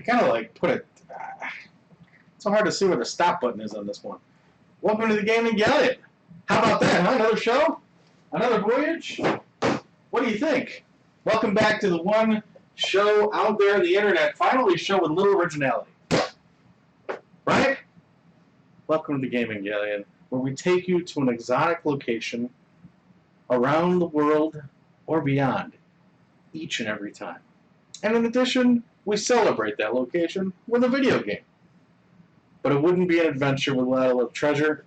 kind of like put it. It's so hard to see where the stop button is on this one. Welcome to the Gaming Galleon. How about that, huh? Another show? Another voyage? What do you think? Welcome back to the one show out there on the internet, finally show with little originality. Right? Welcome to the Gaming Galleon, where we take you to an exotic location around the world or beyond each and every time. And in addition, we celebrate that location with a video game. But it wouldn't be an adventure without a little treasure.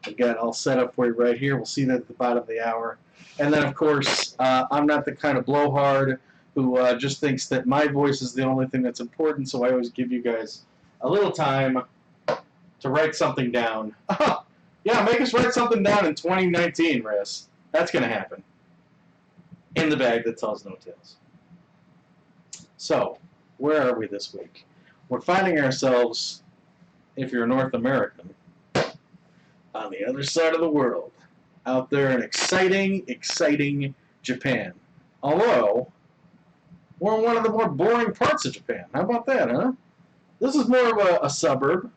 Again, I'll set up for you right here. We'll see that at the bottom of the hour. And then, of course, I'm not the kind of blowhard who just thinks that my voice is the only thing that's important, so I always give you guys a little time to write something down. Yeah, make us write something down in 2019, Riz. That's going to happen. In the bag that tells no tales. So, where are we this week? We're finding ourselves, if you're North American, on the other side of the world, out there in exciting, exciting Japan. Although, we're in one of the more boring parts of Japan. How about that, huh? This is more of a suburb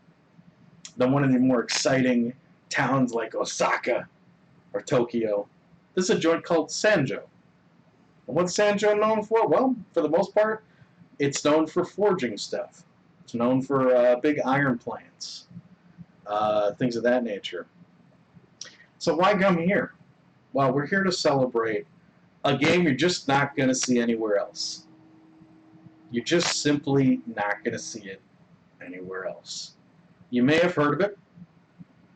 than one of the more exciting towns like Osaka or Tokyo. This is a joint called Sanjo. And what's Sanjo known for? Well, for the most part, it's known for forging stuff. It's known for big iron plants, things of that nature. So why come here? Well, we're here to celebrate a game you're just not going to see anywhere else. You're just simply not going to see it anywhere else. You may have heard of it.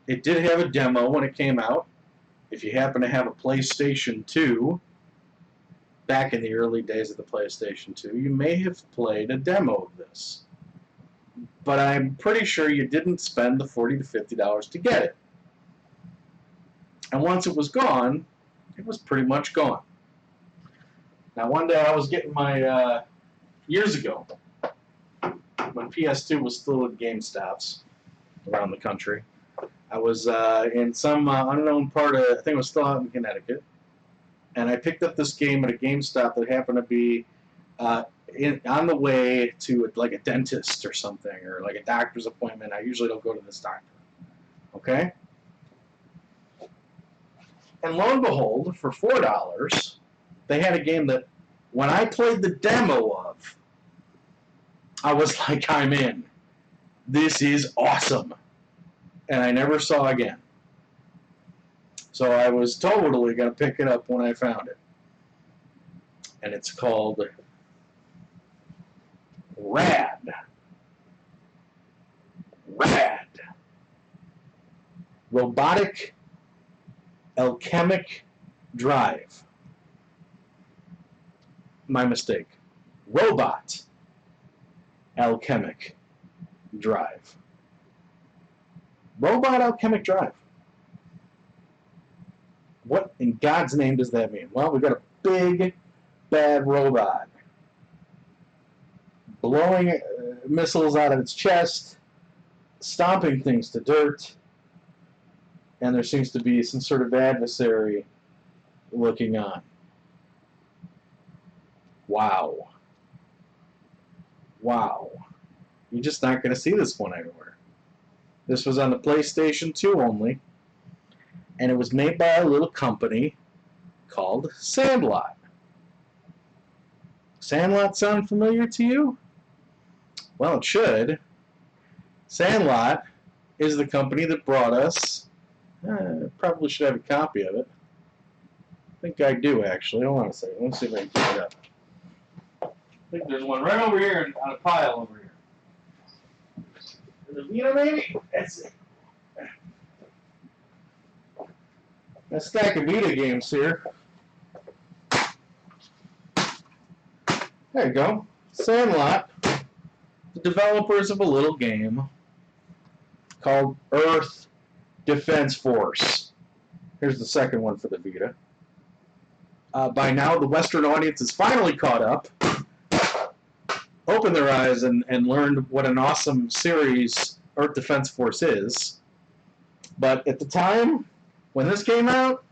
It did have a demo when it came out. If you happen to have a PlayStation 2, back in the early days of the PlayStation 2, you may have played a demo of this. But I'm pretty sure you didn't spend the $40 to $50 to get it. And once it was gone, it was pretty much gone. Now, one day I was getting my, years ago, when PS2 was still at GameStops around the country, I was in some unknown part of, I think it was still out in Connecticut, and I picked up this game at a GameStop that happened to be on the way to like a dentist or something, or like a doctor's appointment. I usually don't go to this doctor. Okay? And lo and behold, for $4, they had a game that when I played the demo of, I was like, I'm in. This is awesome. And I never saw again. So I was totally going to pick it up when I found it. And it's called Rad. Robotic Alchemic Drive. My mistake. Robot Alchemic Drive. Robot Alchemic Drive. What in God's name does that mean? Well, we've got a big, bad robot blowing missiles out of its chest, stomping things to dirt, and there seems to be some sort of adversary looking on. Wow. Wow. You're just not going to see this one anywhere. This was on the PlayStation 2 only, and it was made by a little company called Sandlot. Sandlot sound familiar to you? Well, it should. Sandlot is the company that brought us. Probably should have a copy of it. I think I do, actually. Hold on a second. Let's see if I can get it up. I think there's one right over here on a pile over here. Is it Vita, maybe? That's it. A stack of Vita games here. There you go. Sandlot, the developers of a little game called Earth Defense Force. Here's the second one for the Vita. By now, the Western audience is finally caught up, opened their eyes, and learned what an awesome series Earth Defense Force is. But at the time, when this came out,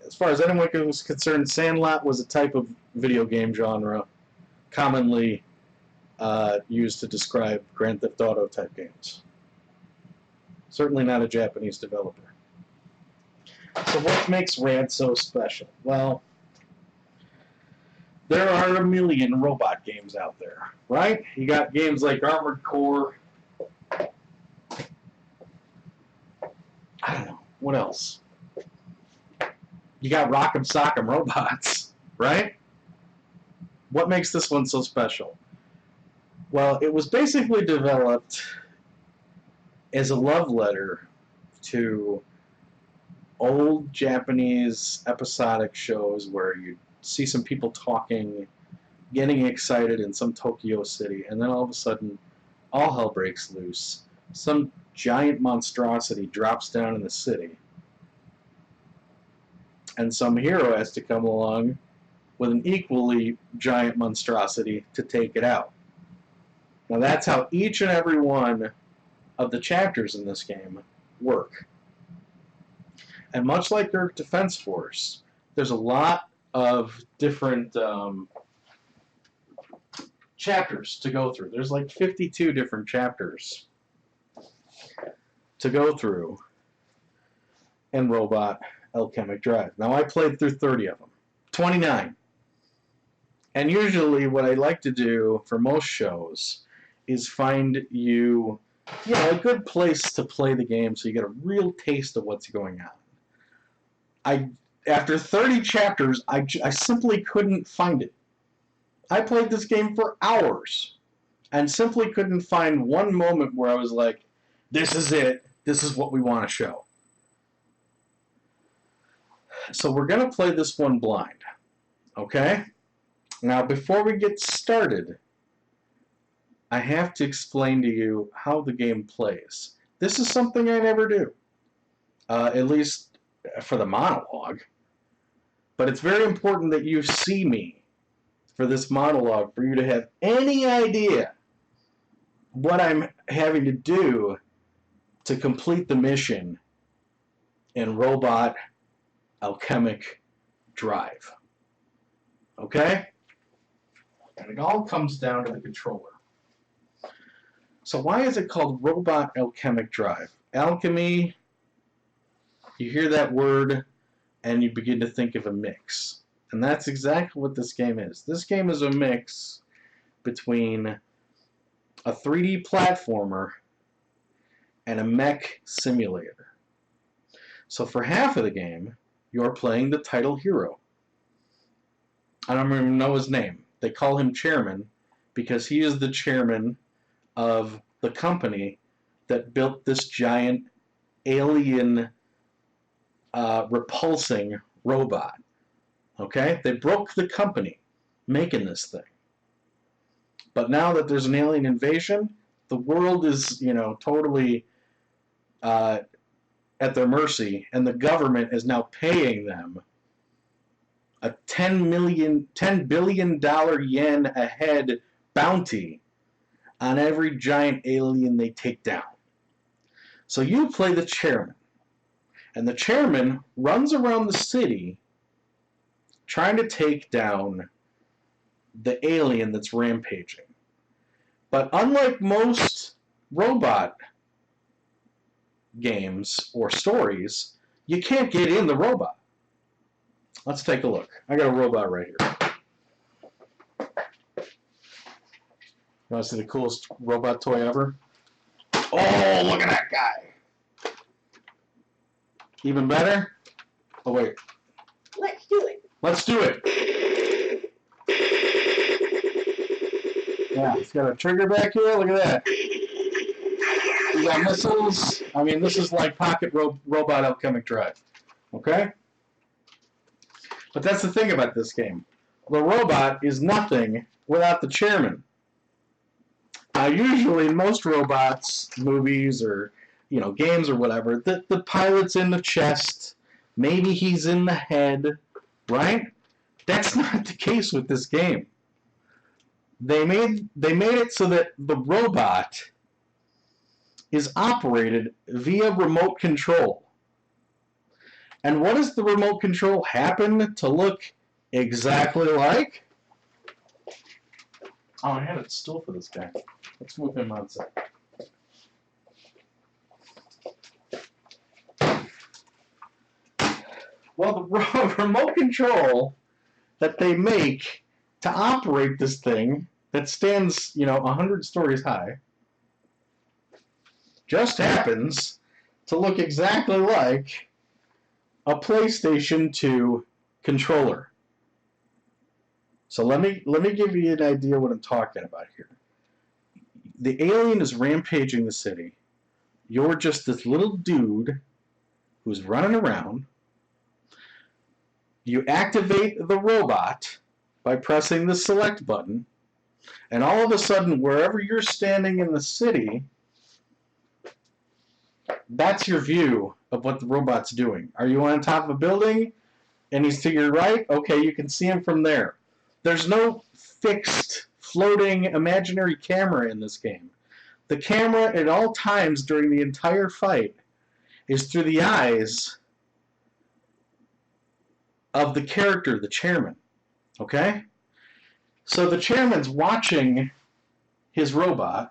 as far as anyone was concerned, Sandlot was a type of video game genre commonly used to describe Grand Theft Auto type games. Certainly not a Japanese developer. So what makes Rad so special? Well, there are a million robot games out there, right? You got games like Armored Core. I don't know. What else? You got Rock'em Sock'em Robots, right? What makes this one so special? Well, it was basically developed as a love letter to old Japanese episodic shows where you see some people talking, getting excited in some Tokyo city, and then all of a sudden, all hell breaks loose. Some giant monstrosity drops down in the city, and some hero has to come along with an equally giant monstrosity to take it out. Now that's how each and every one of the chapters in this game work. And much like Earth Defense Force, there's a lot of different chapters to go through. There's like 52 different chapters to go through in Robot Alchemic Drive. Now I played through 30 of them. 29. And usually what I like to do for most shows is find you a good place to play the game so you get a real taste of what's going on. After 30 chapters, I simply couldn't find it. I played this game for hours and simply couldn't find one moment where I was like, this is it. This is what we want to show. So we're going to play this one blind. Okay? Now, before we get started, I have to explain to you how the game plays. This is something I never do. At least for the monologue. But it's very important that you see me for this monologue for you to have any idea what I'm having to do to complete the mission in Robot Alchemic Drive. Okay? And it all comes down to the controller. So why is it called Robot Alchemic Drive? Alchemy, you hear that word and you begin to think of a mix. And that's exactly what this game is. This game is a mix between a 3D platformer and a mech simulator. So for half of the game, you're playing the title hero. I don't even know his name. They call him Chairman because he is the chairman of the company that built this giant alien repulsing robot. Okay? They broke the company making this thing. But now that there's an alien invasion, the world is, totally at their mercy, and the government is now paying them a $10 billion yen a head bounty on every giant alien they take down. So you play the chairman. And the chairman runs around the city trying to take down the alien that's rampaging. But unlike most robot games or stories, you can't get in the robot. Let's take a look. I got a robot right here. You want to see the coolest robot toy ever? Oh, look at that guy. Even better? Oh, wait. Let's do it. Let's do it. Yeah, it's got a trigger back here. Look at that. We got missiles. I mean, this is like Pocket Robot Alchemic Drive. Okay? But that's the thing about this game. The robot is nothing without the chairman. Now, usually in most robots, movies, or games or whatever, the pilot's in the chest. Maybe he's in the head, right? That's not the case with this game. They made it so that the robot is operated via remote control. And what does the remote control happen to look exactly like? Oh, I had a stool for this guy. Let's move him outside. Well, the remote control that they make to operate this thing that stands, 100 stories high just happens to look exactly like a PlayStation 2 controller. So let me give you an idea what I'm talking about here. The alien is rampaging the city. You're just this little dude who's running around. You activate the robot by pressing the select button, and all of a sudden, wherever you're standing in the city, that's your view of what the robot's doing. Are you on top of a building and he's to your right? Okay, you can see him from there. There's no fixed, floating, imaginary camera in this game. The camera at all times during the entire fight is through the eyes of the character, the chairman. Okay? So the chairman's watching his robot.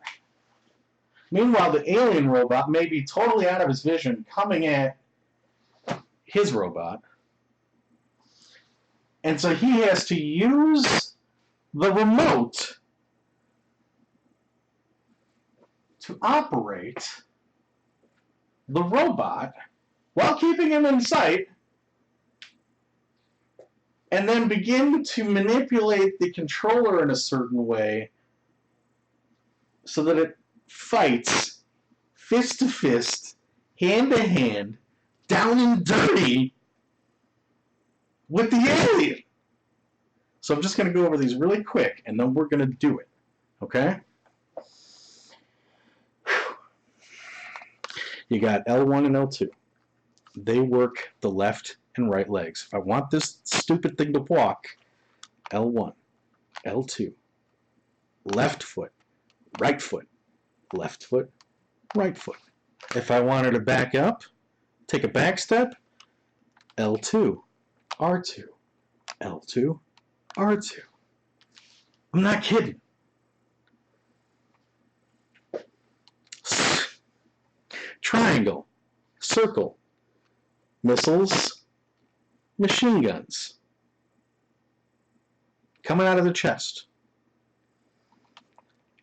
Meanwhile, the alien robot may be totally out of his vision, coming at his robot. And so he has to use the remote to operate the robot while keeping him in sight, and then begin to manipulate the controller in a certain way so that it fights fist to fist, hand to hand, down and dirty with the alien. So I'm just going to go over these really quick, and then we're going to do it. Okay? You got L1 and L2. They work the left and right legs. If I want this stupid thing to walk, L1, L2, left foot, right foot, left foot, right foot. If I wanted to back up, take a back step, L2, R2, L2, R2. I'm not kidding. Triangle, circle, missiles, machine guns. Coming out of the chest.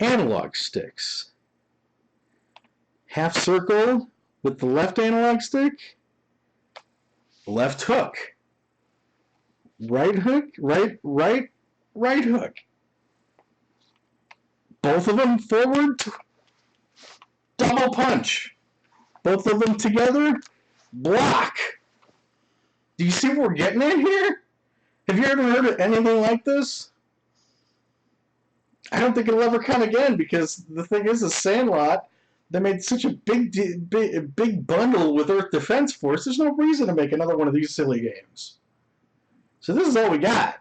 Analog sticks. Half circle with the left analog stick. Left hook. Right hook, right hook. Both of them forward, double punch. Both of them together, block. Do you see what we're getting at here? Have you ever heard of anything like this? I don't think it'll ever come again, because the thing is, the Sandlot, they made such a big bundle with Earth Defense Force, there's no reason to make another one of these silly games. So this is all we got.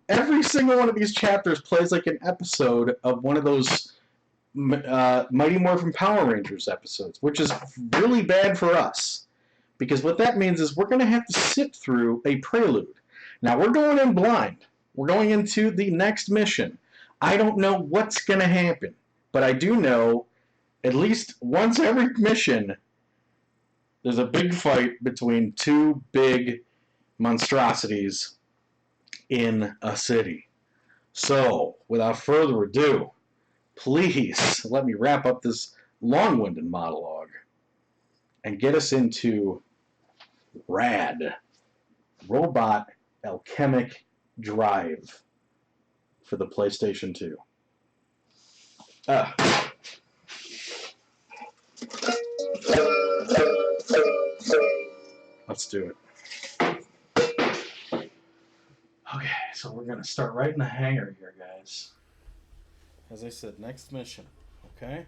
Every single one of these chapters plays like an episode of one of those Mighty Morphin Power Rangers episodes, which is really bad for us, because what that means is we're going to have to sit through a prelude. Now, we're going in blind. We're going into the next mission. I don't know what's going to happen, but I do know at least once every mission there's a big fight between two big monstrosities in a city. So, without further ado, please let me wrap up this long-winded monologue and get us into RAD, Robot Alchemic Drive, for the PlayStation 2. Let's do it. Okay, so we're going to start right in the hangar here, guys. As I said, next mission, okay?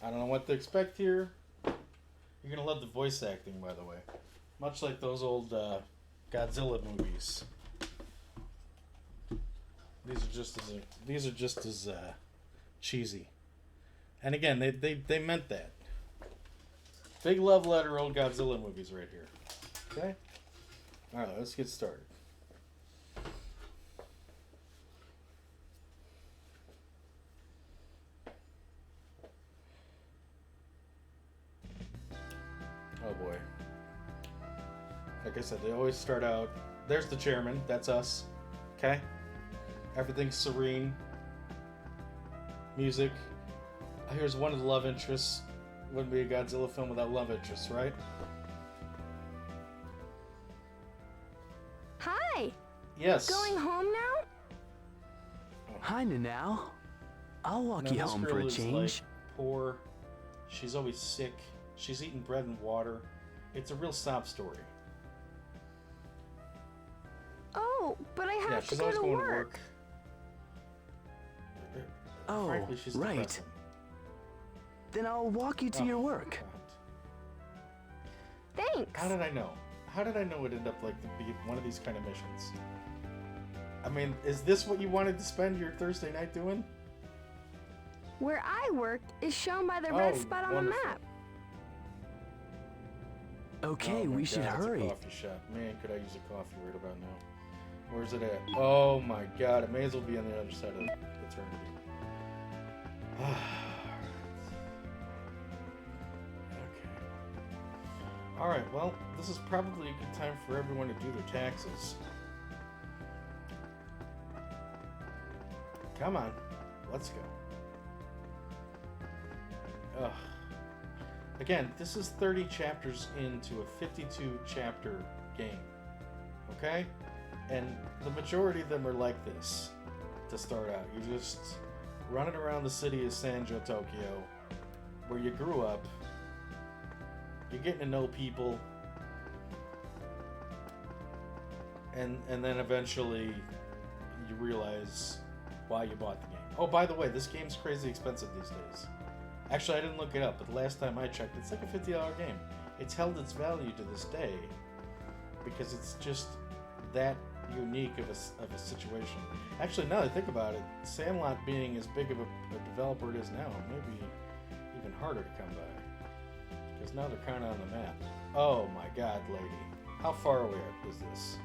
I don't know what to expect here. You're going to love the voice acting, by the way. Much like those old Godzilla movies. These are just as cheesy. And again, they meant that. Big love letter, old Godzilla movies right here. Okay? Alright, let's get started. said, they always start out. There's the chairman. That's us. Okay. Everything's serene. Music. Here's one of the love interests. Wouldn't be a Godzilla film without love interests, right? Hi. Yes. Going home now? Hi, Nanao. I'll walk Now, you this home girl for a is, change. like, poor. She's always sick. She's eating bread and water. It's a real sob story. Oh, but I have to she's go always to going work. to work. Oh, Frankly, she's right. depressing. Then I'll walk you to your work. God. Thanks. How did I know? How did I know it'd end up like to be one of these kind of missions? I mean, is this what you wanted to spend your Thursday night doing? Where I work is shown by the red spot on wonderful. the map. Okay, Oh my we should God, hurry. It's a coffee shop. Man, could I use a coffee right about now? Where's it at? Oh my God, it may as well be on the other side of eternity. Okay. Alright, well, this is probably a good time for everyone to do their taxes. Come on, let's go. Ugh. Again, this is 30 chapters into a 52 chapter game. Okay? And the majority of them are like this to start out. You're just running around the city of Sanjo, Tokyo, where you grew up. You're getting to know people. And then eventually you realize why you bought the game. Oh, by the way, this game's crazy expensive these days. Actually, I didn't look it up, but the last time I checked, it's like a $50 game. It's held its value to this day because it's just that unique of a situation. Actually, now that I think about it, Sandlot being as big of a developer it is now, maybe even harder to come by. Because now they're kind of on the map. Oh my God, lady. How far away is this?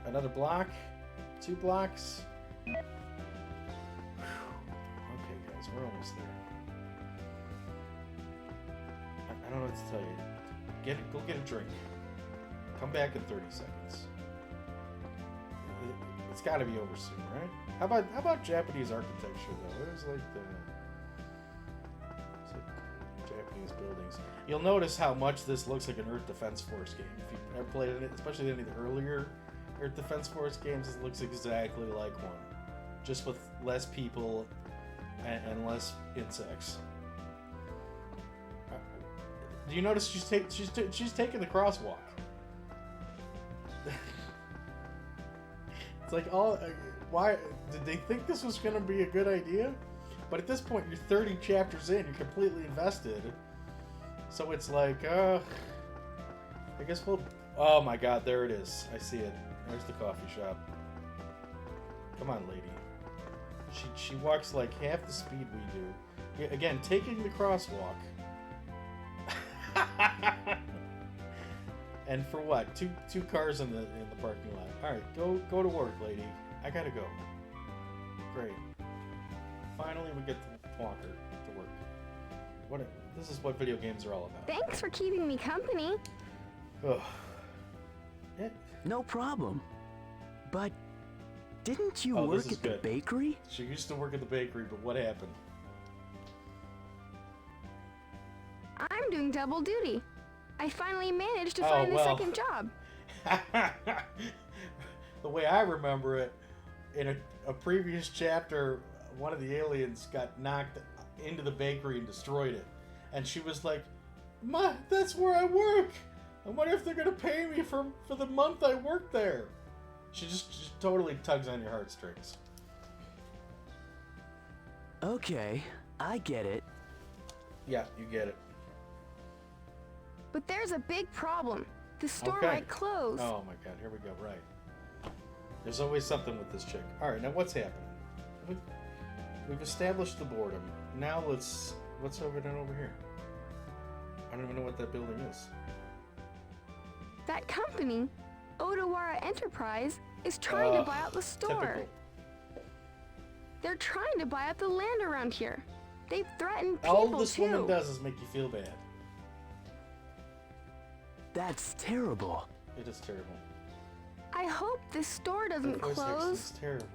Another block? 2 blocks? Whew. Okay, guys, we're almost there. I don't know what to tell you. Go get a drink. Come back in 30 seconds. It's got to be over soon, right? How about Japanese architecture though? There's like Japanese buildings. You'll notice how much this looks like an Earth Defense Force game. If you've ever played it, especially any of the earlier Earth Defense Force games, it looks exactly like one, just with less people and less insects. Do you notice she's taking the crosswalk? It's like why did they think this was going to be a good idea? But at this point, you're 30 chapters in, you're completely invested. So it's like, I guess we'll. Oh my God, there it is. I see it. There's the coffee shop. Come on, lady. She walks like half the speed we do. Again, taking the crosswalk. And for what? Two cars in the parking lot. All right, go to work, lady. I gotta go. Great. Finally, we get to walk her to work. This is what video games are all about. Thanks for keeping me company. Ugh. Yeah. No problem. But didn't you Oh, work this is at the good. bakery? She used to work at the bakery, but what happened? I'm doing double duty. I finally managed to find a second job. The way I remember it, in a previous chapter, one of the aliens got knocked into the bakery and destroyed it. And she was like, "Ma, that's where I work. I wonder if they're going to pay me for the month I worked there." She just totally tugs on your heartstrings. Okay, I get it. Yeah, you get it. But there's a big problem. The store Okay. might close. Oh my God, here we go, right. There's always something with this chick. Alright, now what's happening? We've established the boredom. Now what's over here? I don't even know what that building is. That company, Odawara Enterprise, is trying to buy out the store. Typical. They're trying to buy up the land around here. They've threatened All people this too. woman does is make you feel bad. That's terrible. It is terrible. I hope this store doesn't Voice acting close. is terrible.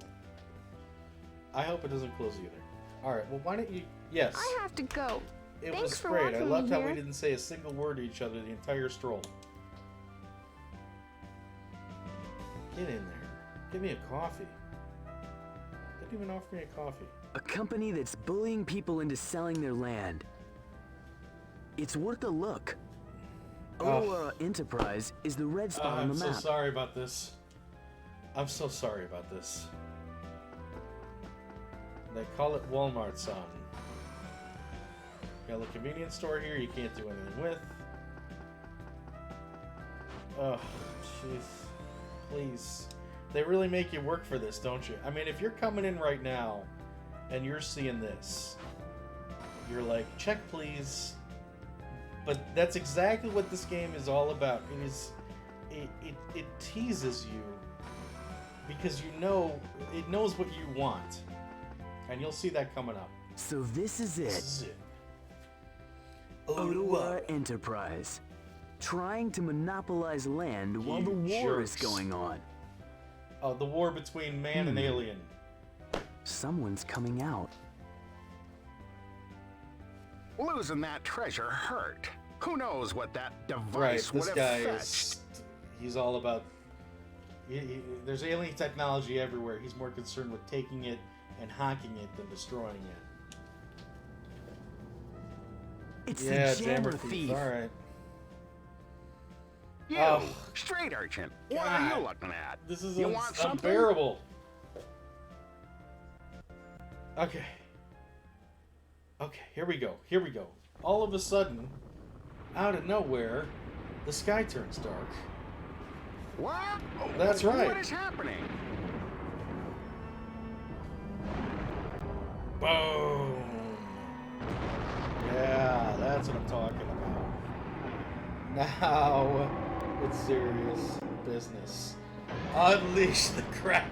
I hope it doesn't close either. Alright, well, why don't you... Yes. I have to go. It Thanks was for great. I walking loved me how we here. didn't say a single word to each other the entire stroll. Get in there. Give me a coffee. Didn't even offer me a coffee. A company that's bullying people into selling their land. It's worth a look. Odawara Enterprise is the red spot on the I'm map. so sorry about this. I'm so sorry about this. They call it Walmart, son. Got a little convenience store here you can't do anything with. Oh, jeez. Please. They really make you work for this, don't you? I mean, if you're coming in right now and you're seeing this, you're like, check please. But that's exactly what this game is all about. It teases you because you know it knows what you want. And you'll see that coming up. So this is This it. is it. Odawara Enterprise. Trying to monopolize land while the war is jerks. going on. The war between man and alien. Someone's coming out. Losing that treasure hurt. Who knows what that Right, device would this have guy fetched? is... He's all about... there's alien technology everywhere. He's more concerned with taking it and hacking it than destroying it. It's Yeah, the jammer Jammer thief. Alright. You, Oh. straight urchin. What are God. you looking at? This is You want something? unbearable. Okay. Okay, here we go. Here we go. All of a sudden, out of nowhere, the sky turns dark. What? That's right. What is happening? Boom! Yeah, that's what I'm talking about. Now, it's serious business. Unleash the Kraken!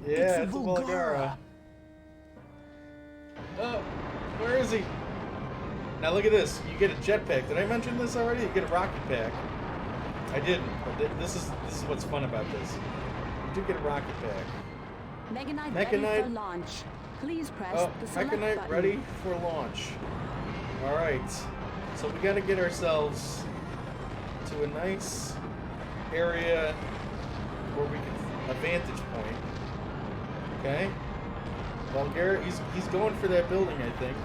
Yeah, it's a Volgara. Oh, where is he? Now look at this. You get a jetpack. Did I mention this already? You get a rocket pack. I didn't, but this is what's fun about this. You do get a rocket pack. Mechanite Mechanite. ready for launch. Please press Oh, the select Mechanite button. ready for launch. Alright. So we gotta get ourselves to a nice area where we can... a vantage point. Okay? Vulgar, he's going for that building, I think.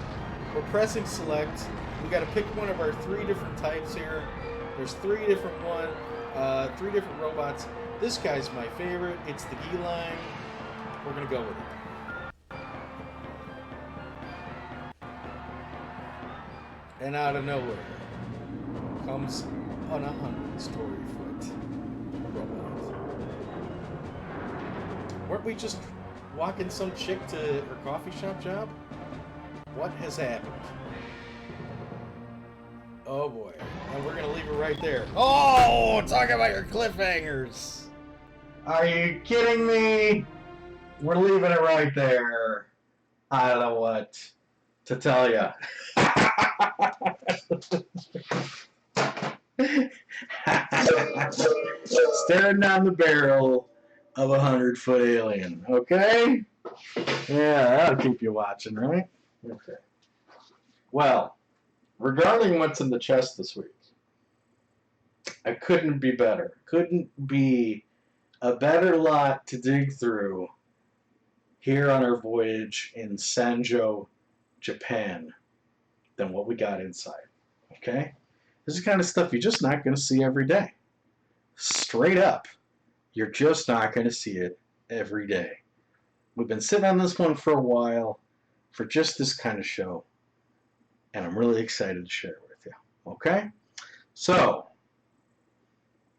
We're pressing select. We gotta pick one of our 3 different types here. There's 3 different robots. This guy's my favorite. It's the Galleon. We're gonna go with it. And out of nowhere comes an 100-story-foot robot. Weren't we just walking some chick to her coffee shop job? What has happened? Oh boy. And we're gonna leave her right there. Oh, talk about your cliffhangers! Are you kidding me? We're leaving it right there. I don't know what to tell you. Staring down the barrel of a 100-foot alien. Okay? Yeah, that'll keep you watching, right? Okay. Well, regarding what's in the chest this week, I couldn't be better. Couldn't be a better lot to dig through here on our voyage in Sanjo, Japan, than what we got inside. Okay? This is the kind of stuff you're just not going to see every day. Straight up. You're just not going to see it every day. We've been sitting on this one for a while for just this kind of show, and I'm really excited to share it with you. Okay? So,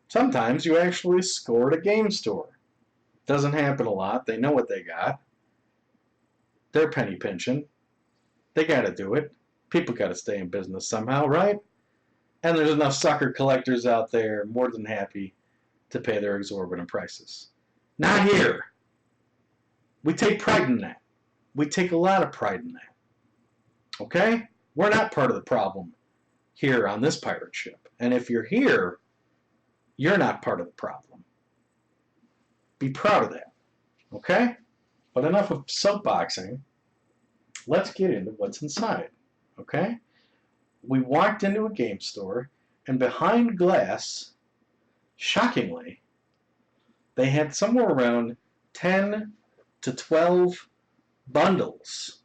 sometimes you actually score at a game store. Doesn't happen a lot. They know what they got. They're penny pinching. They got to do it. People got to stay in business somehow, right? And there's enough sucker collectors out there more than happy to pay their exorbitant prices. Not here. We take pride in that. We take a lot of pride in that. Okay? We're not part of the problem here on this pirate ship. And if you're here, you're not part of the problem. Be proud of that. Okay? But enough of soapboxing. Let's get into what's inside. Okay? We walked into a game store, and behind glass, shockingly, they had somewhere around 10 to 12 bundles.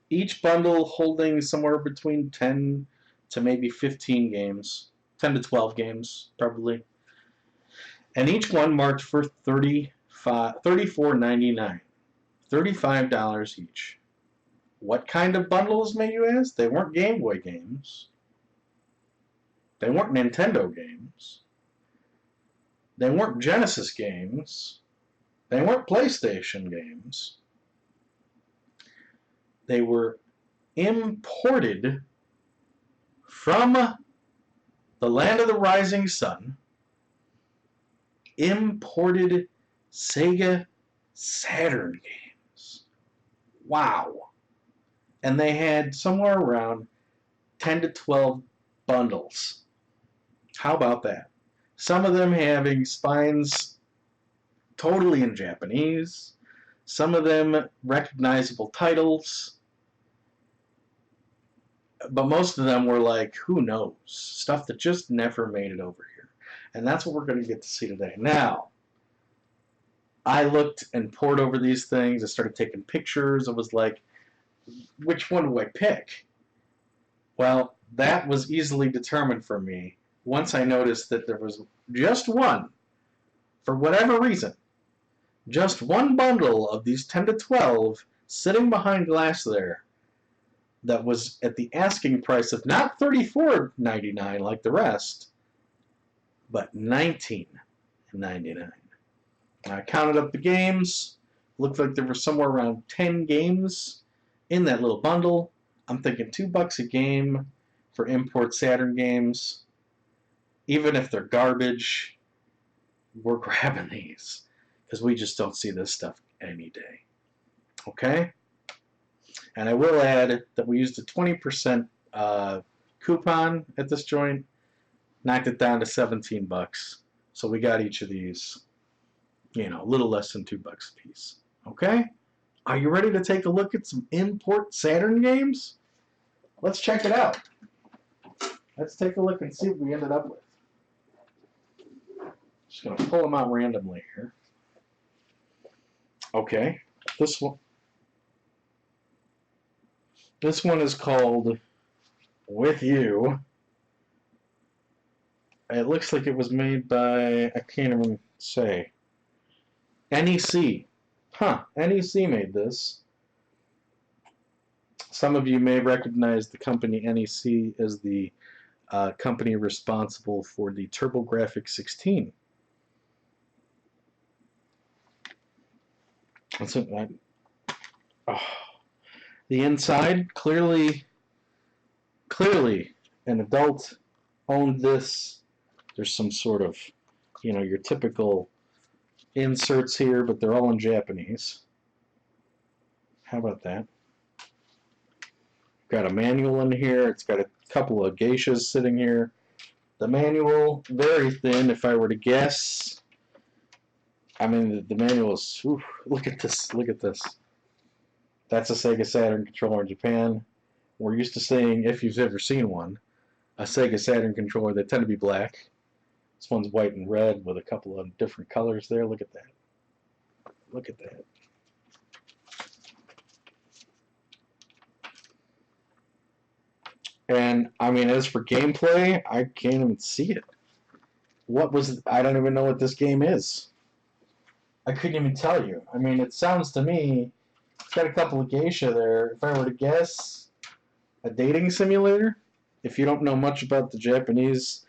Each bundle holding somewhere between 10 to maybe 15 games. 10 to 12 games, probably. And each one marked for $34.99. $35 each. What kind of bundles, may you ask? They weren't Game Boy games. They weren't Nintendo games. They weren't Genesis games. They weren't PlayStation games. They were imported from the land of the rising sun. Imported Sega Saturn games. Wow. And they had somewhere around 10 to 12 bundles. How about that? Some of them having spines totally in Japanese. Some of them recognizable titles. But most of them were like, who knows? Stuff that just never made it over here. And that's what we're going to get to see today. Now, I looked and pored over these things. I started taking pictures. I was like, which one do I pick? Well, that was easily determined for me once I noticed that there was just one, for whatever reason, just one bundle of these 10 to 12 sitting behind glass there that was at the asking price of not $34.99 like the rest, but $19.99. I counted up the games. Looked like there were somewhere around 10 games in that little bundle. I'm thinking $2 a game for import Saturn games. Even if they're garbage, we're grabbing these because we just don't see this stuff any day. Okay? And I will add that we used a 20% coupon at this joint, knocked it down to $17. So we got each of these, a little less than $2 a piece. Okay? Are you ready to take a look at some import Saturn games? Let's check it out. Let's take a look and see what we ended up with. Just going to pull them out randomly here. Okay, this one is called With You. It looks like it was made by, I can't even say, NEC. NEC made this. Some of you may recognize the company NEC as the company responsible for the TurboGrafx 16. The inside, clearly an adult owned this. There's some sort of, your typical inserts here, but they're all in Japanese. How about that? Got a manual in here. It's got a couple of geishas sitting here. The manual, very thin, if I were to guess. I mean, the manual is, look at this, That's a Sega Saturn controller in Japan. We're used to seeing, if you've ever seen one, a Sega Saturn controller. They tend to be black. This one's white and red with a couple of different colors there. Look at that. Look at that. And, I mean, as for gameplay, I can't even see it. I don't even know what this game is. I couldn't even tell you. I mean, it sounds to me, it's got a couple of geisha there. If I were to guess, a dating simulator? If you don't know much about the Japanese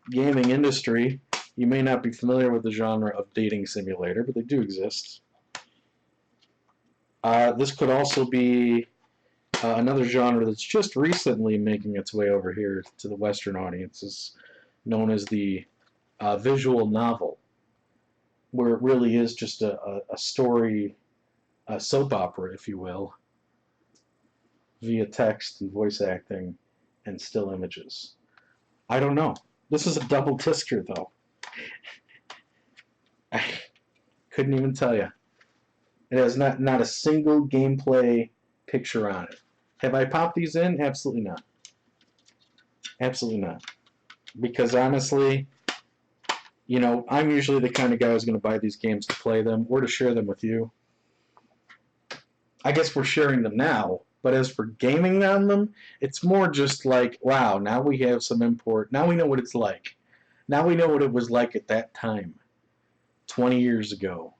gaming industry, you may not be familiar with the genre of dating simulator, but they do exist. This could also be another genre that's just recently making its way over here to the Western audiences, known as the visual novel, where it really is just a story, a soap opera, if you will, via text and voice acting and still images. I don't know. This is a double discer, though. I couldn't even tell you. It has not a single gameplay picture on it. Have I popped these in? Absolutely not. Absolutely not. Because honestly, you know, I'm usually the kind of guy who's going to buy these games to play them or to share them with you. I guess we're sharing them now, but as for gaming on them, it's more just like, wow, now we have some import. Now we know what it's like. Now we know what it was like at that time, 20 years ago,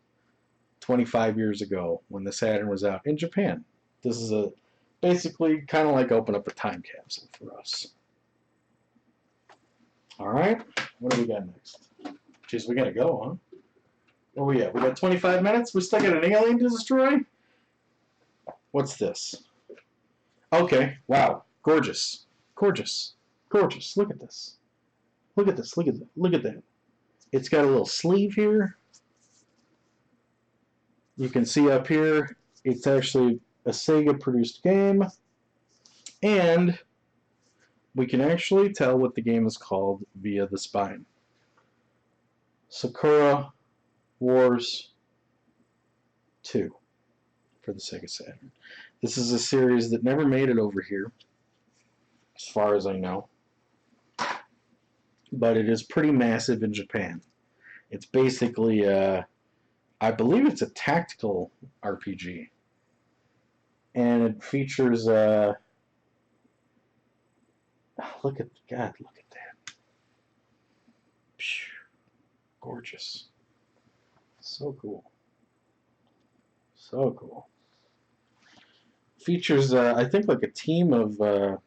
25 years ago, when the Saturn was out in Japan. This is basically kind of like open up a time capsule for us. All right, what do we got next? Jeez, we gotta go, huh? Where we at? We got 25 minutes? We still got an alien to destroy? What's this? Okay, wow, gorgeous, gorgeous, gorgeous. Look at this. Look at this. Look at that. Look at that. It's got a little sleeve here. You can see up here, it's actually a Sega-produced game, and we can actually tell what the game is called via the spine. Sakura Wars 2 for the Sega Saturn. This is a series that never made it over here, as far as I know, but it is pretty massive in Japan. It's basically, I believe it's a tactical RPG, and it features, look at that. Phew. Gorgeous. So cool. So cool. Features, I think, like a team of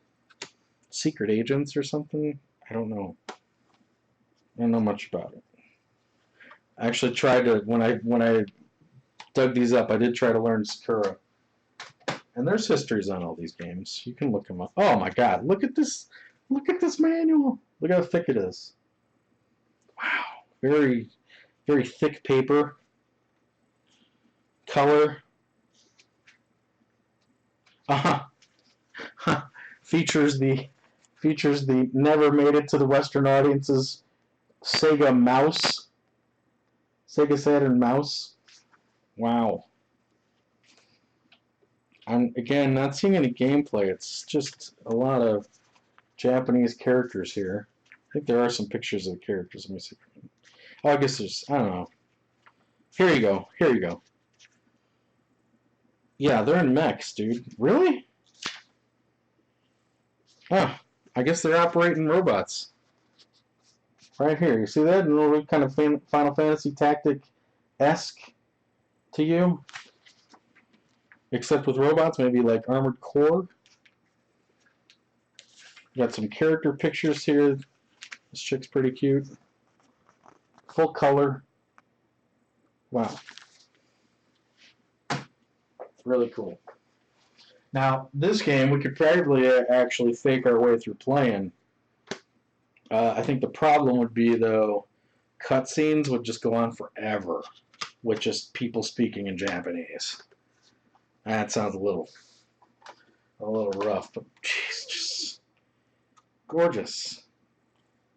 secret agents or something. I don't know. I don't know much about it. I actually tried to, when I dug these up, I did try to learn Sakura. And there's histories on all these games. You can look them up. Oh my god, look at this. Look at this manual. Look how thick it is. Wow. Very, very thick paper. Color. Features the never made it to the Western audiences Sega mouse. Sega Saturn mouse. Wow. I'm, again, not seeing any gameplay. It's just a lot of Japanese characters here. I think there are some pictures of the characters. Let me see. Oh, I guess there's, I don't know. Here you go. Here you go. Yeah, they're in mechs, dude. Really? Oh, I guess they're operating robots. Right here. You see that? A little kind of Final Fantasy Tactic-esque to you? Except with robots, maybe like Armored Core. Got some character pictures here. This chick's pretty cute. Full color. Wow. Really cool. Now, this game, we could probably actually fake our way through playing. I think the problem would be, though, cutscenes would just go on forever with just people speaking in Japanese. That sounds a little rough, but jeez, just gorgeous.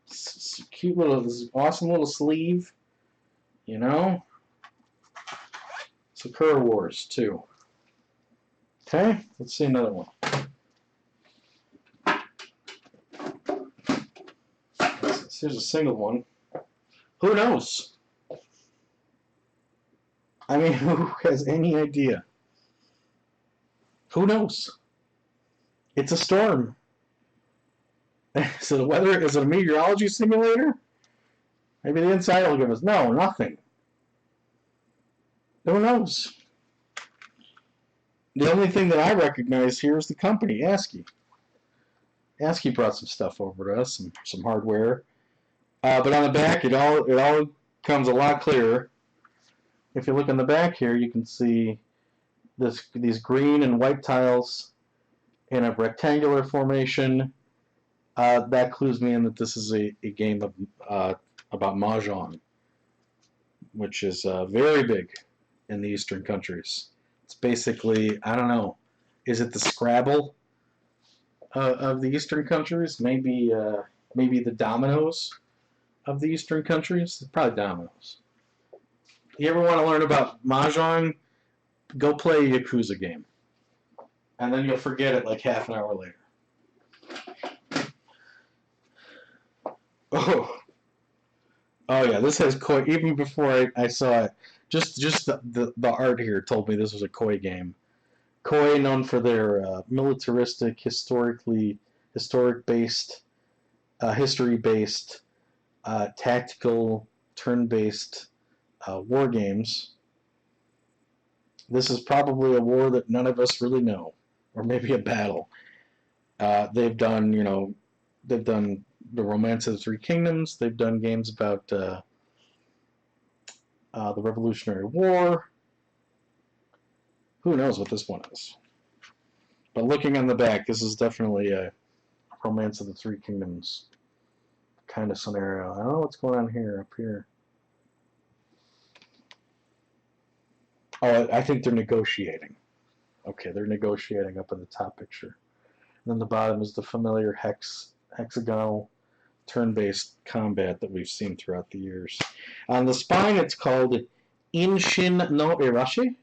It's cute little, this awesome little sleeve, you know. Sakura Wars 2. Okay, let's see another one. Here's a single one. Who knows? I mean, who has any idea? Who knows? It's a storm. So the weather, is it a meteorology simulator? Maybe the inside will give us, no, nothing. Who knows? The only thing that I recognize here is the company, ASCII. ASCII brought some stuff over to us, some hardware. But on the back, it all comes a lot clearer. If you look on the back here, you can see these green and white tiles in a rectangular formation. That clues me in that this is a game about Mahjong, which is very big in the Eastern countries. It's basically, I don't know, is it the Scrabble of the Eastern countries. Maybe the dominoes of the Eastern countries. Probably dominoes. You ever want to learn about mahjong? Go play a Yakuza game, and then you'll forget it like half an hour later. Oh yeah, this has koi. Even before I saw it, just the art here told me this was a koi game. Koi, known for their militaristic, history-based, tactical, turn-based war games. This is probably a war that none of us really know, or maybe a battle. They've done the Romance of the Three Kingdoms. They've done games about the Revolutionary War. Who knows what this one is? But looking on the back, this is definitely a Romance of the Three Kingdoms kind of scenario. I don't know what's going on here, up here. Oh, I think they're negotiating. Okay, they're negotiating up in the top picture. And then the bottom is the familiar hexagonal turn-based combat that we've seen throughout the years. On the spine, it's called Inshin no Irashi.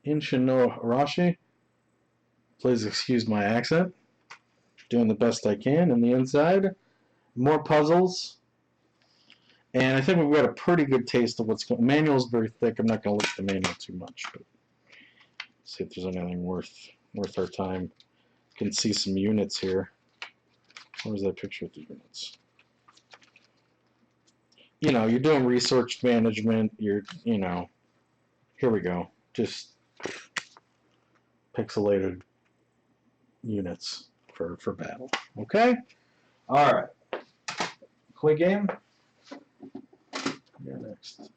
Inshin no Irashi. Please excuse my accent. Doing the best I can. And the inside, more puzzles. And I think we've got a pretty good taste of what's going on. The manual is very thick. I'm not going to look at the manual too much, but see if there's anything worth our time. You can see some units here. Where's that picture of the units? You know, you're doing research management. Here we go. Just pixelated units for battle. Okay? All right. Quick game. Yeah, next.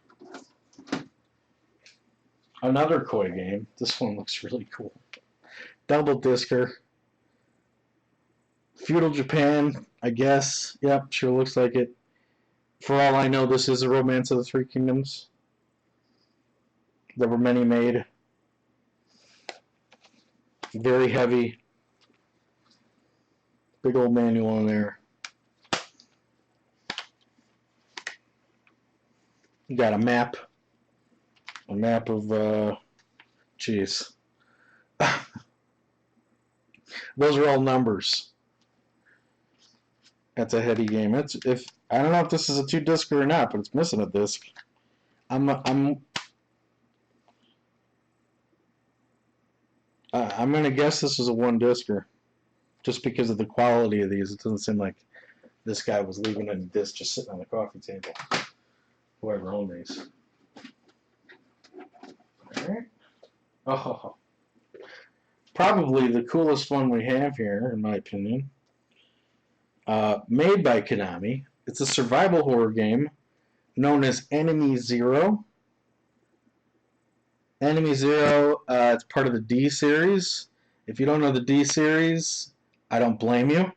Another koi game. This one looks really cool. Double Disker. Feudal Japan, I guess. Yep, sure looks like it. For all I know, this is a Romance of the Three Kingdoms. There were many made. Very heavy. Big old manual in there. You got a map. A map of, geez. Those are all numbers. That's a heady game. I don't know if this is a 2-discer or not, but it's missing a disc. I'm gonna guess this is a 1-discer, just because of the quality of these. It doesn't seem like this guy was leaving a disc just sitting on the coffee table. Whoever owned these. All right. Oh, probably the coolest one we have here, in my opinion. Made by Konami. It's a survival horror game known as Enemy Zero. Enemy Zero, it's part of the D series. If you don't know the D series, I don't blame you.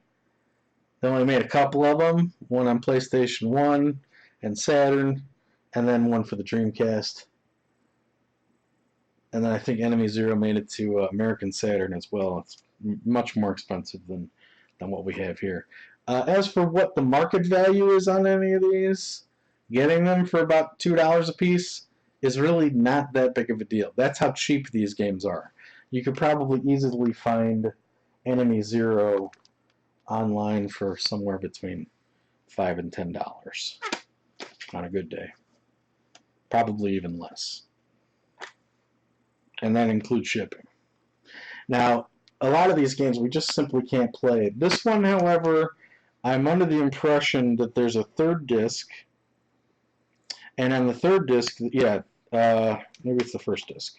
They only made a couple of them. One on PlayStation 1 and Saturn, and then one for the Dreamcast. And then I think Enemy Zero made it to American Saturn as well. It's much more expensive than what we have here. As for what the market value is on any of these, getting them for about $2 a piece is really not that big of a deal. That's how cheap these games are. You could probably easily find Enemy Zero online for somewhere between $5 and $10 on a good day. Probably even less. And that includes shipping. Now, a lot of these games we just simply can't play. This one, however, I'm under the impression that there's a third disc, and on the third disc, maybe it's the first disc.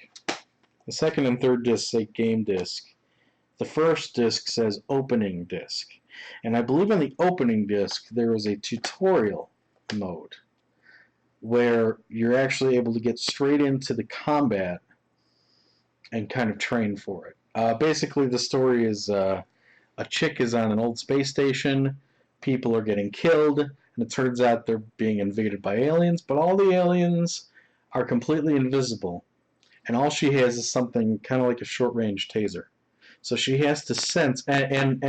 The second and third disc say game disc. The first disc says opening disc. And I believe on the opening disc there is a tutorial mode where you're actually able to get straight into the combat and kind of train for it. Basically, the story is a chick is on an old space station, people are getting killed, and it turns out they're being invaded by aliens, but all the aliens are completely invisible, and all she has is something kind of like a short-range taser. So she has to sense and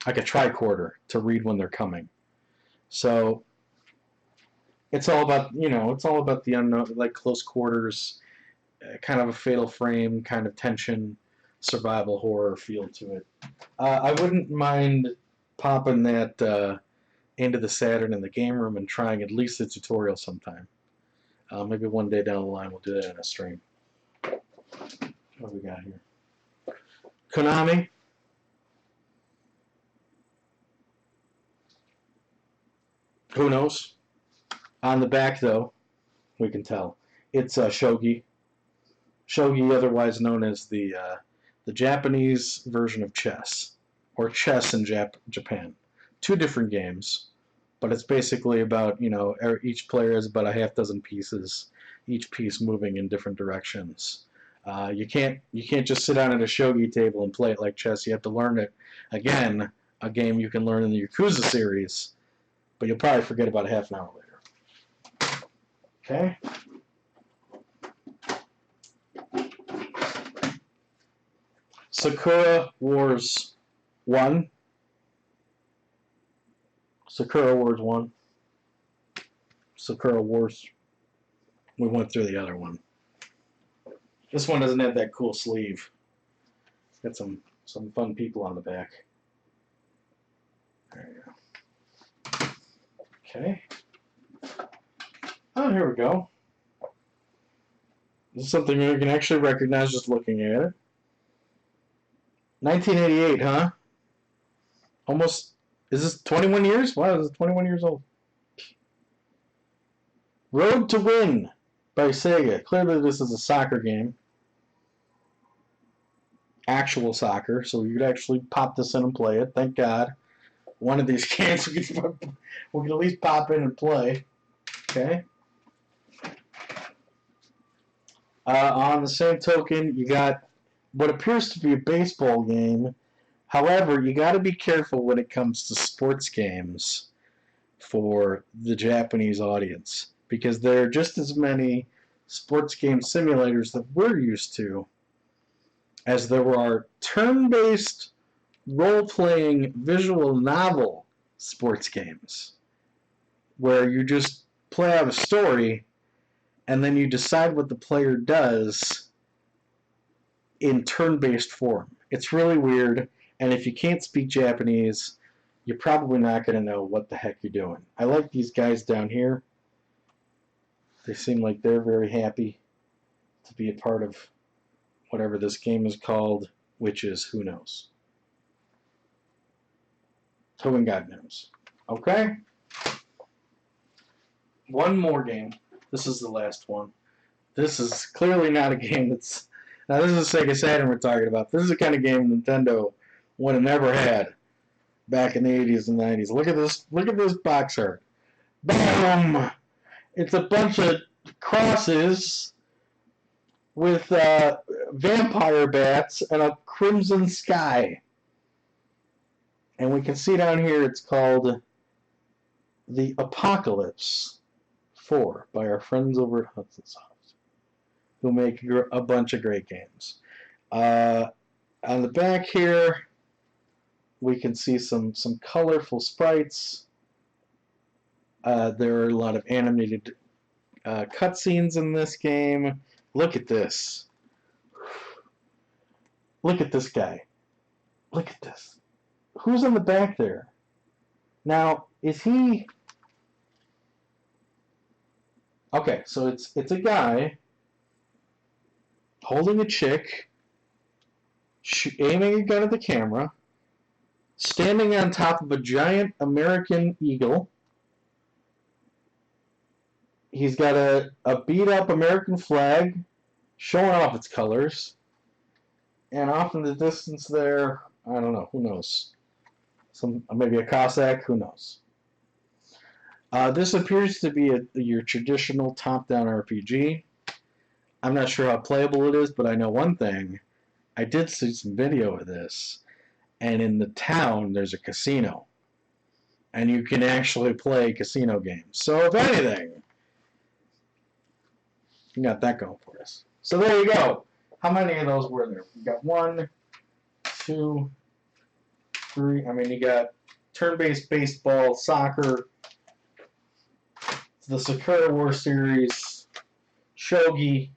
like a tricorder to read when they're coming. So it's all about the unknown, like close quarters, kind of a fatal frame, kind of tension, survival horror feel to it. I wouldn't mind popping that into the Saturn in the game room and trying at least the tutorial sometime. Maybe one day down the line we'll do that in a stream. What do we got here? Konami. Who knows? On the back, though, we can tell. It's shogi. Shogi, otherwise known as the Japanese version of chess, or chess in Japan. Two different games, but it's basically about, each player has about a half dozen pieces, each piece moving in different directions. You can't just sit down at a shogi table and play it like chess. You have to learn it. Again, a game you can learn in the Yakuza series, but you'll probably forget about half an hour later. Okay. Sakura Wars 1. Sakura Wars 1. Sakura Wars. We went through the other one. This one doesn't have that cool sleeve. Got some fun people on the back. There you go. Okay. Oh, here we go. This is something you can actually recognize just looking at it. 1988, huh? Almost. Is this 21 years? Wow, this is 21 years old. Road to Win by Sega. Clearly this is a soccer game. Actual soccer, so you could actually pop this in and play it. Thank God. One of these games we can at least pop in and play. Okay. On the same token, you got what appears to be a baseball game. However, you got to be careful when it comes to sports games for the Japanese audience, because there are just as many sports game simulators that we're used to as there are turn-based role-playing visual novel sports games where you just play out a story and then you decide what the player does in turn-based form. It's really weird, and if you can't speak Japanese, you're probably not going to know what the heck you're doing. I like these guys down here. They seem like they're very happy to be a part of whatever this game is called, which is who knows. Who and God knows. Okay? One more game. This is the last one. This is clearly not a game that's... Now, this is Sega Saturn we're talking about. This is the kind of game Nintendo would have never had back in the 80s and 90s. Look at this box art. Boom! It's a bunch of crosses with vampire bats and a crimson sky. And we can see down here it's called The Apocalypse 4 by our friends over at Hudson Soft, who make a bunch of great games. On the back here, we can see some colorful sprites. There are a lot of animated cutscenes in this game. Look at this. Look at this guy. Look at this. Who's on the back there? Now, is he... Okay, so it's a guy holding a chick, aiming a gun at the camera, standing on top of a giant American eagle. He's got a beat-up American flag showing off its colors. And off in the distance there, I don't know, who knows? Maybe a Cossack, who knows? This appears to be your traditional top-down RPG. I'm not sure how playable it is, but I know one thing. I did see some video of this, and in the town there's a casino. And you can actually play casino games. So if anything, you got that going for us. So there you go. How many of those were there? We got 1, 2, 3. I mean, you got turn-based baseball, soccer, the Sakura War Series, shogi,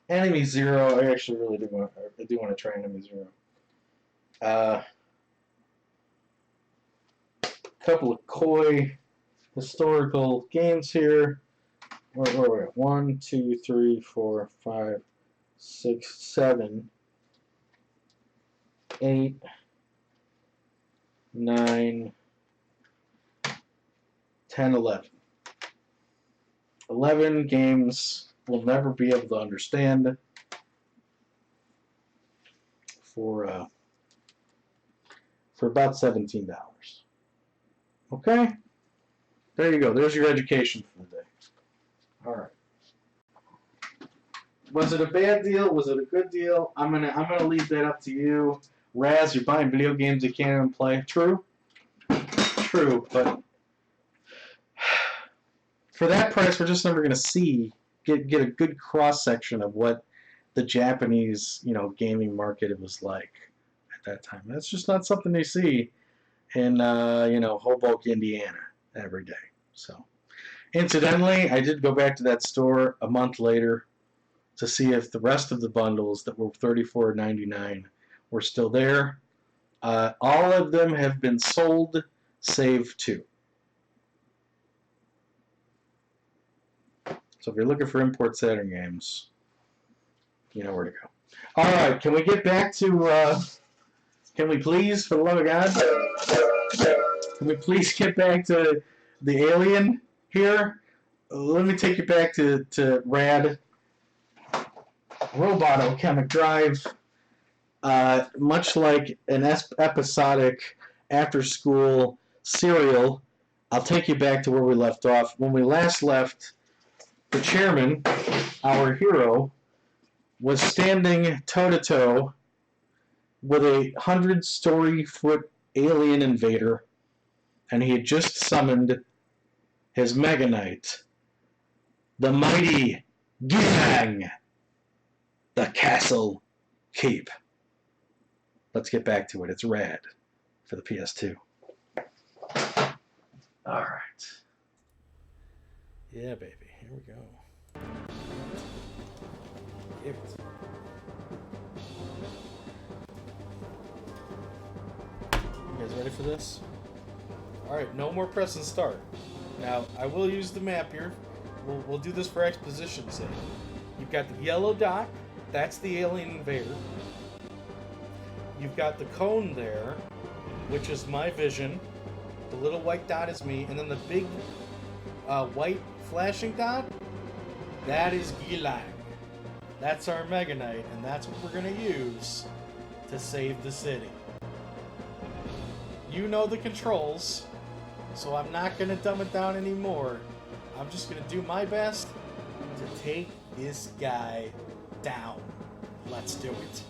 Enemy Zero. I actually really do want to try Enemy Zero. Couple of koi historical games here. Where are we? 1, 2, 3, 4, 5, 6, 7, 8, 9, 10, 11. 11 games we'll never be able to understand for about $17. Okay? There you go. There's your education for the day. All right. Was it a bad deal? Was it a good deal? I'm gonna leave that up to you. Raz, you're buying video games you can't even play. True? True, but for that price, we're just never going to get a good cross section of what the Japanese, gaming market was like at that time. That's just not something they see in, Hoboken, Indiana every day. So, incidentally, I did go back to that store a month later to see if the rest of the bundles that were $34.99 were still there. All of them have been sold, save 2. So if you're looking for import Saturn games, you know where to go. All right, can we get back to, can we please, for the love of God, can we please get back to the alien here? Let me take you back to Rad Roboto Chemic Drive. Much like an episodic after-school serial, I'll take you back to where we left off. When we last left, the chairman, our hero, was standing toe-to-toe with a 100-story-foot alien invader, and he had just summoned his Mega Knight, the mighty Gilang, the Castle Keep. Let's get back to it. It's rad for the PS2. All right. Yeah, baby. Here we go. Give it. You guys ready for this? Alright, no more press and start. Now, I will use the map here. We'll do this for exposition's sake. You've got the yellow dot. That's the alien invader. You've got the cone there, which is my vision. The little white dot is me. And then the big white flashing dot, that is Gilang. That's our Mega Knight, and that's what we're going to use to save the city. You know the controls, so I'm not going to dumb it down anymore. I'm just going to do my best to take this guy down. Let's do it.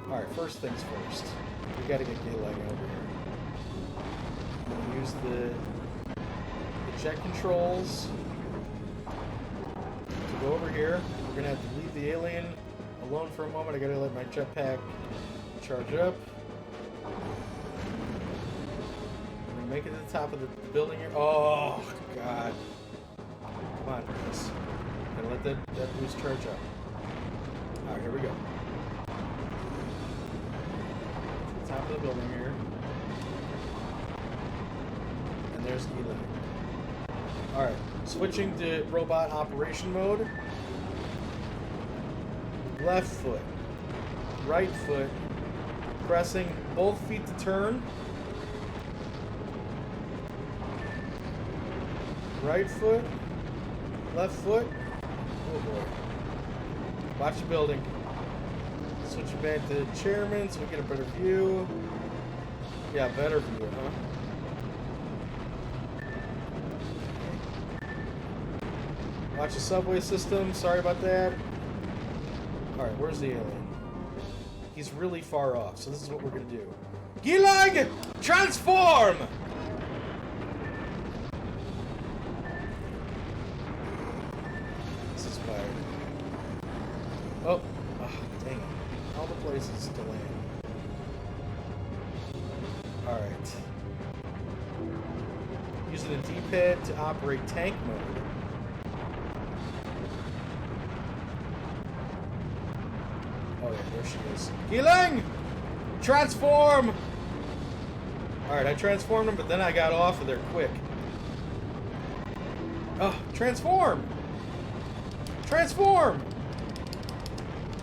Alright, first things first. We got to get Gilang over here. Use the jet controls to go over here. We're gonna have to leave the alien alone for a moment. I gotta let my jetpack charge up. I'm gonna make it to the top of the building here. Oh god. Come on, Chris. Gotta let that boost charge up. Alright, here we go. To the top of the building here. And there's Gilang. Alright, switching to robot operation mode. Left foot, right foot, pressing both feet to turn. Right foot, left foot. Oh boy. Watch the building. Switching back to chairman so we get a better view. Yeah, better view, huh? Watch the subway system. Sorry about that. Alright, where's the alien? He's really far off, so this is what we're gonna do. Gilang! Transform! This is fire. Oh, dang it. Alright. Using the D-pad to operate tank mode. Oh yeah, there she is. Healing! Transform! Alright, I transformed him, but then I got off of there quick. Oh, transform! Transform!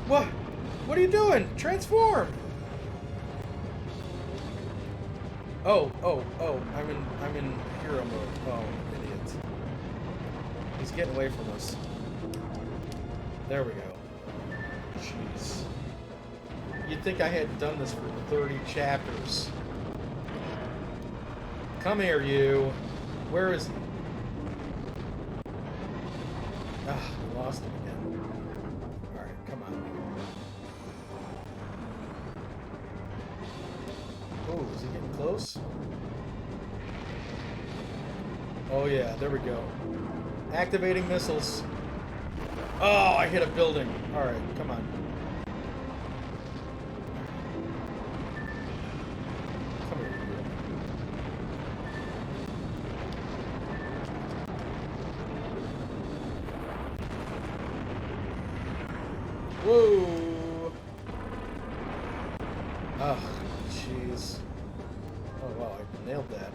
What? What are you doing? Transform! Oh, I'm in hero mode. Oh, idiot. He's getting away from us. There we go. Jeez. You'd think I hadn't done this for 30 chapters. Come here, you. Where is he? Ah, we lost him again. Alright, come on. Oh, is he getting close? Oh yeah, there we go. Activating missiles. Oh, I hit a building. Alright, come on. Come here. Whoa! Oh, jeez. Oh, wow, I nailed that.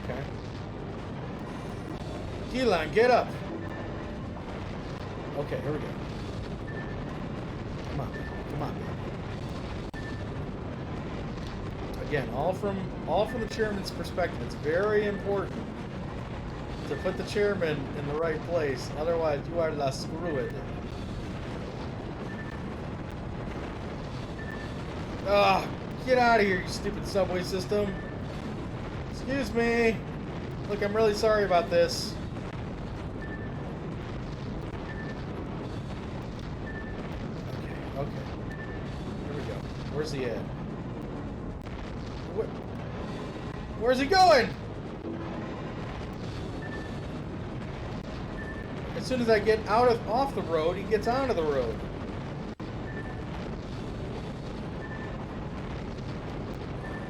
Okay. Galleon, get up! Okay, here we go. Come on, come on. Again, all from the chairman's perspective. It's very important to put the chairman in the right place. Otherwise, you are la screwed. Ah, get out of here, you stupid subway system. Excuse me. Look, I'm really sorry about this. Okay. Here we go. Where's he at? Where's he going? As soon as I get off the road, he gets onto the road.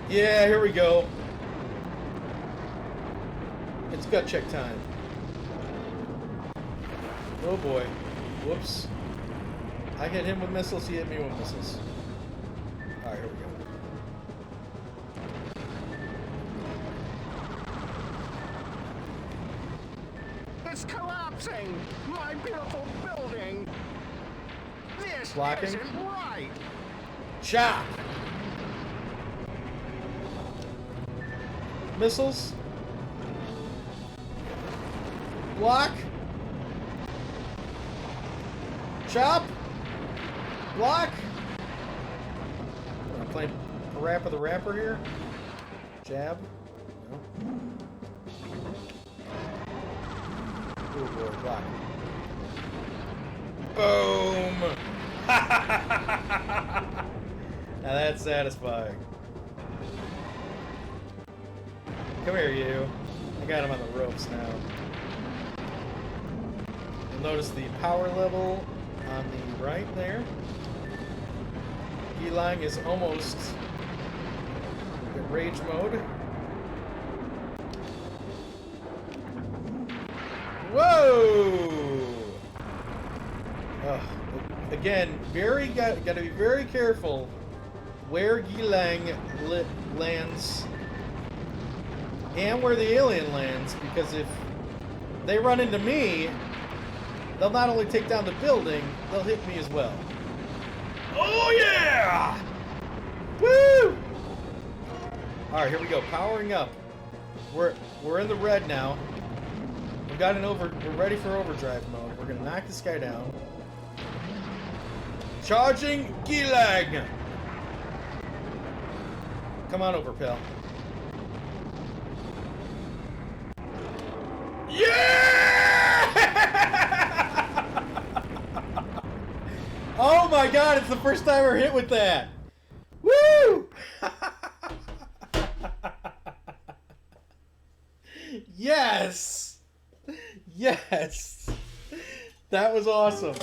Yeah, here we go. It's gut check time. Oh boy. Whoops. I hit him with missiles, he hit me with missiles. Alright, here we go. It's collapsing! My beautiful building! This Blocking? isn't right! Chop! Missiles? Block? Chop? Block? I'm playing Parappa the Rapper here. Jab. No. Oh boy, block. Boom! Now that's satisfying. Come here, you. I got him on the ropes now. You'll notice the power level on the right there. Galleon is almost in rage mode. Whoa! Again, gotta be very careful where Galleon lands and where the alien lands, because if they run into me, they'll not only take down the building, they'll hit me as well. Oh yeah! Woo! Alright, here we go. Powering up. We're in the red now. We're ready for overdrive mode. We're gonna knock this guy down. Charging Galleon! Come on over, pal. Yeah! Oh my god, it's the first time we're hit with that! Woo! Yes! Yes! That was awesome.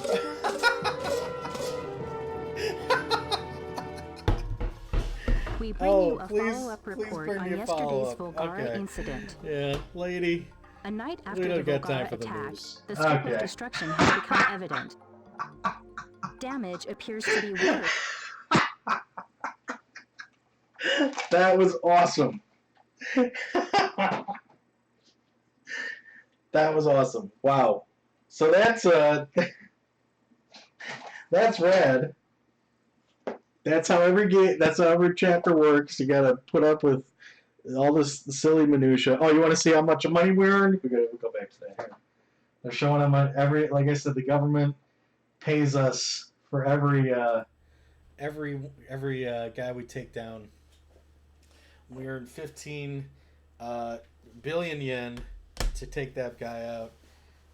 We bring you a follow-up report bring on me a yesterday's follow-up. Volgara Okay. incident. Yeah, lady. A night We after don't the got time Volgara for the attack, news. the scope Okay. of destruction has become evident. Damage appears to be worse. That was awesome. That was awesome. Wow. So that's that's rad. That's how every chapter works. You gotta put up with all this silly minutia. Oh, you want to see how much money we earned? We'll go back to that here. They're showing them like I said, the government pays us for every guy we take down. We earned 15 billion yen to take that guy out.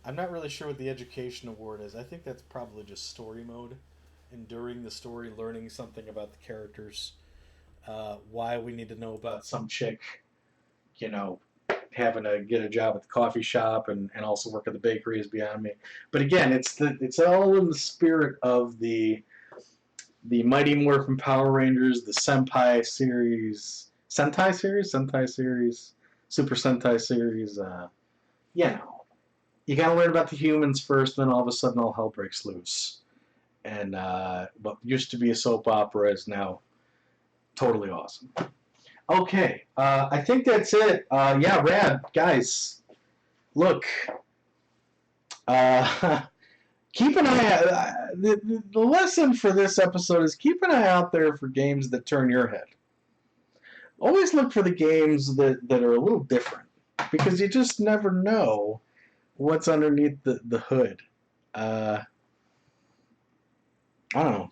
I'm not really sure what the education award is. I think that's probably just story mode. Enduring the story, learning something about the characters, why we need to know about some chick, having to get a job at the coffee shop and also work at the bakery is beyond me. But again, it's all in the spirit of the Mighty Morphin Power Rangers, the Sentai series, Super Sentai series. You gotta learn about the humans first, then all of a sudden all hell breaks loose. And what used to be a soap opera is now totally awesome. Okay, I think that's it. Yeah, rad. Guys, look. Keep an eye out. The lesson for this episode is keep an eye out there for games that turn your head. Always look for the games that are a little different, because you just never know what's underneath the hood. I don't know.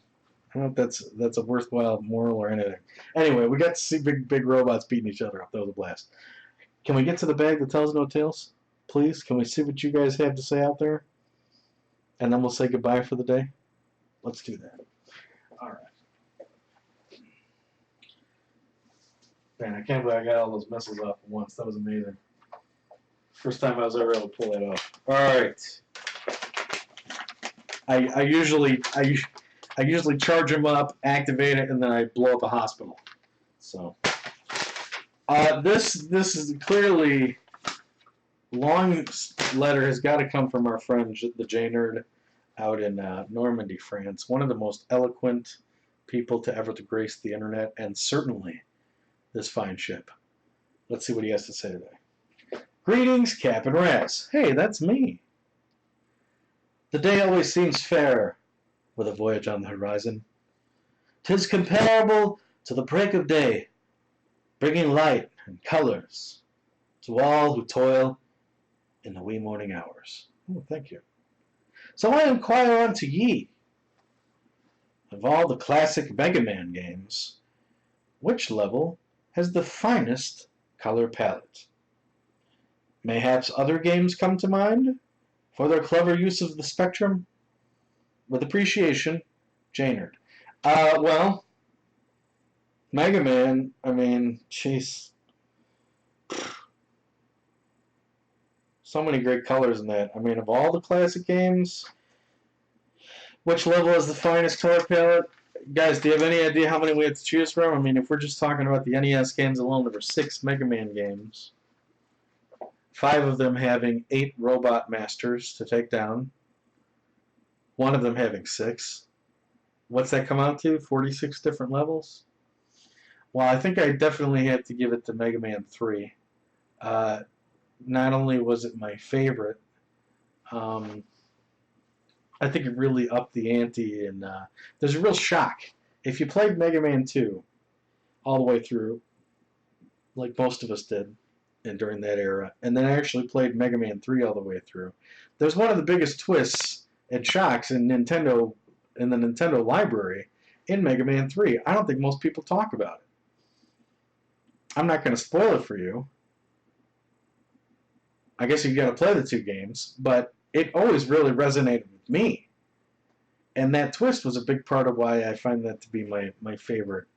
I don't know if that's a worthwhile moral or anything. Anyway, we got to see big robots beating each other up. That was a blast. Can we get to the bag that tells no tales? Please? Can we see what you guys have to say out there? And then we'll say goodbye for the day? Let's do that. All right. Man, I can't believe I got all those missiles off at once. That was amazing. First time I was ever able to pull that off. All right. I usually charge them up, activate it, and then I blow up a hospital. So this is clearly long letter has got to come from our friend the J Nerd out in Normandy, France. One of the most eloquent people to ever to grace the internet, and certainly this fine ship. Let's see what he has to say today. Greetings, Cap and Raz. Hey, that's me. The day always seems fair with a voyage on the horizon. 'Tis comparable to the break of day, bringing light and colors to all who toil in the wee morning hours. Oh, thank you. So I inquire unto ye, of all the classic Mega Man games, which level has the finest color palette? Mayhaps other games come to mind for their clever use of the spectrum? With appreciation, Janard. Well, Mega Man, I mean, jeez. So many great colors in that. I mean, of all the classic games, which level is the finest color palette? Guys, do you have any idea how many we have to choose from? I mean, if we're just talking about the NES games alone, there were 6 Mega Man games. 5 of them having 8 robot masters to take down. 1 of them having 6. What's that come out to? 46 different levels? Well, I think I definitely have to give it to Mega Man 3. Not only was it my favorite, I think it really upped the ante, and there's a real shock. If you played Mega Man 2 all the way through, like most of us did, and during that era, and then actually played Mega Man 3 all the way through, there's one of the biggest twists and shocks in the Nintendo library in Mega Man 3. I don't think most people talk about it. I'm not going to spoil it for you. I guess you've got to play the 2 games, but it always really resonated with me. And that twist was a big part of why I find that to be my favorite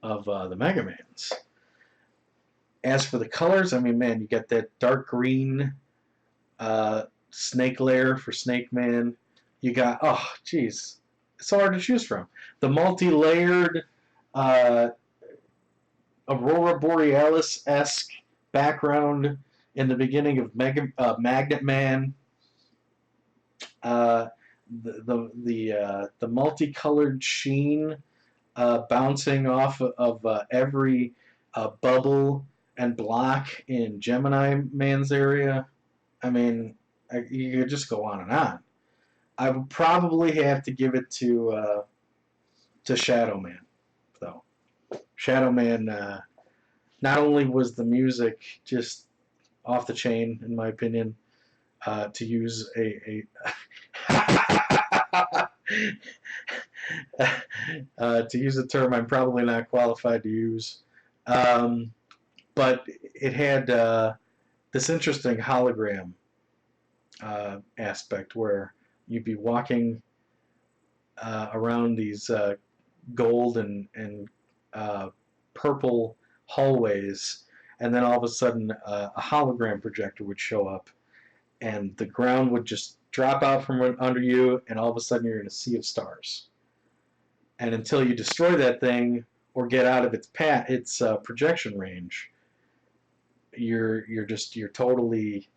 of the Mega Mans. As for the colors, I mean, man, you got that dark green snake layer for Snake Man. You got, oh, geez, it's so hard to choose from. The multi-layered Aurora Borealis-esque background in the beginning of Magnet Man. The multicolored sheen bouncing off of every bubble and block in Gemini Man's area. I mean, you could just go on and on. I would probably have to give it to Shadow Man, though. Shadow Man, not only was the music just off the chain, in my opinion, to use to use a term I'm probably not qualified to use, but it had this interesting hologram aspect where you'd be walking around these gold and purple hallways, and then all of a sudden a hologram projector would show up, and the ground would just drop out from under you, and all of a sudden you're in a sea of stars. And until you destroy that thing or get out of its projection range, you're totally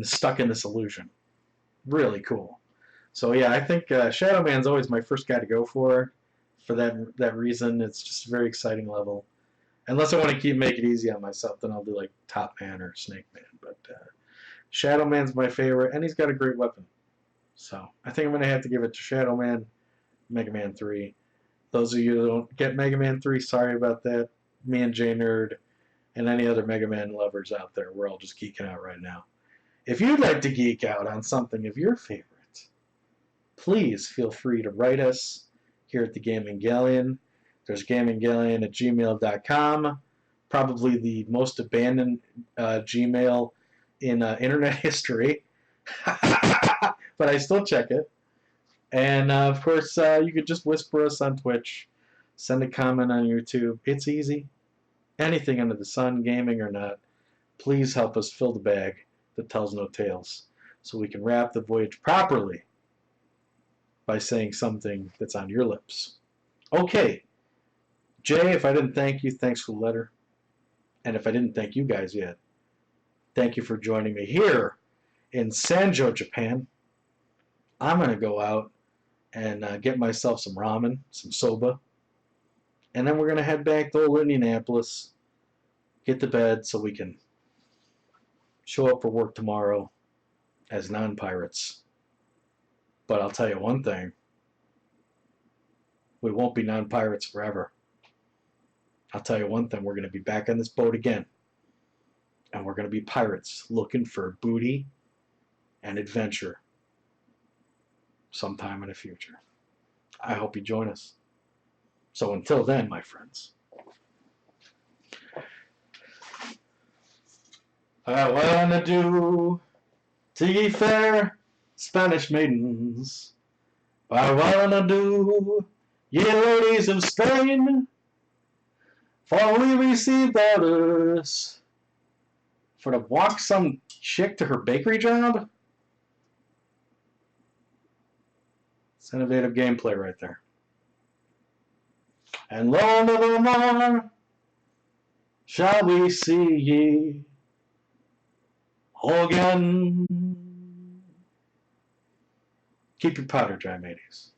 stuck in this illusion. Really cool. So yeah, I think Shadow Man's always my first guy to go for that reason. It's just a very exciting level. Unless I want to make it easy on myself, then I'll do like Top Man or Snake Man. But Shadow Man's my favorite, and he's got a great weapon. So I think I'm going to have to give it to Shadow Man, Mega Man 3. Those of you who don't get Mega Man 3, sorry about that. Me and J Nerd and any other Mega Man lovers out there, we're all just geeking out right now. If you'd like to geek out on something of your favorite, please feel free to write us here at the Gaming Galleon. There's gaminggalleon@gmail.com, probably the most abandoned Gmail in internet history, but I still check it. And of course, you could just whisper us on Twitch, send a comment on YouTube. It's easy. Anything under the sun, gaming or not, please help us fill the bag that tells no tales, so we can wrap the voyage properly by saying something that's on your lips. Okay, Jay, if I didn't thank you, thanks for the letter. And if I didn't thank you guys yet, thank you for joining me here in Sanjo, Japan. I'm going to go out and get myself some ramen, some soba, and then we're going to head back to old Indianapolis, get to bed so we can show up for work tomorrow as non-pirates. But I'll tell you one thing, we won't be non-pirates forever. I'll tell you one thing, we're going to be back on this boat again, and we're going to be pirates looking for booty and adventure sometime in the future. I hope you join us. So until then, my friends, I wanna do to ye fair Spanish maidens, I wanna do ye ladies of Spain, for we received orders for to walk some chick to her bakery job. It's innovative gameplay right there. And lo, nevermore shall we see ye again. Keep your powder dry, mateys.